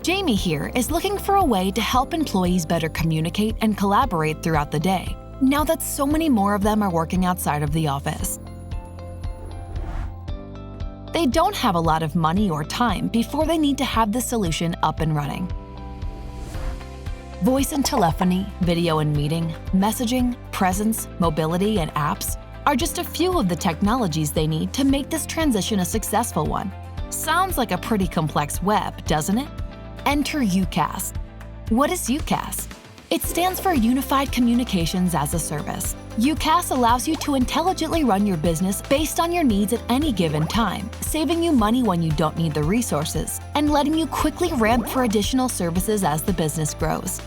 Jamie here is looking for a way to help employees better communicate and collaborate throughout the day, now that so many more of them are working outside of the office. They don't have a lot of money or time before they need to have the solution up and running. Voice and telephony, video and meeting, messaging, presence, mobility, and apps are just a few of the technologies they need to make this transition a successful one. Sounds like a pretty complex web, doesn't it? Enter UCaaS. What is UCaaS? It stands for Unified Communications as a Service. UCaaS allows you to intelligently run your business based on your needs at any given time, saving you money when you don't need the resources, and letting you quickly ramp for additional services as the business grows.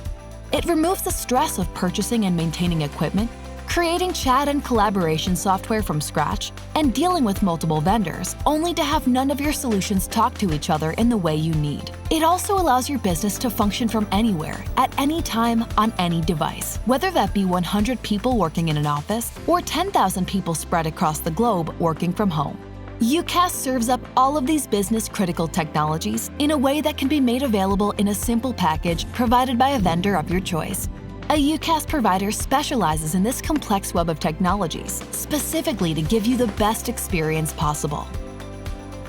It removes the stress of purchasing and maintaining equipment, creating chat and collaboration software from scratch, and dealing with multiple vendors, only to have none of your solutions talk to each other in the way you need. It also allows your business to function from anywhere, at any time, on any device, whether that be 100 people working in an office or 10,000 people spread across the globe working from home. UCaaS serves up all of these business-critical technologies in a way that can be made available in a simple package provided by a vendor of your choice. A UCaaS provider specializes in this complex web of technologies, specifically to give you the best experience possible.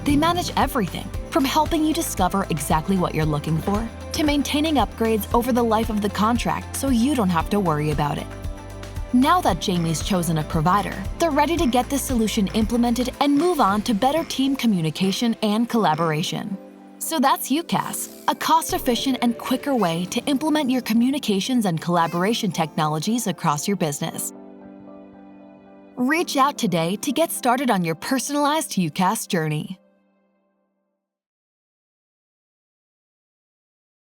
They manage everything, from helping you discover exactly what you're looking for, to maintaining upgrades over the life of the contract so you don't have to worry about it. Now that Jamie's chosen a provider, they're ready to get this solution implemented and move on to better team communication and collaboration. So that's UCaaS, a cost-efficient and quicker way to implement your communications and collaboration technologies across your business. Reach out today to get started on your personalized UCaaS journey.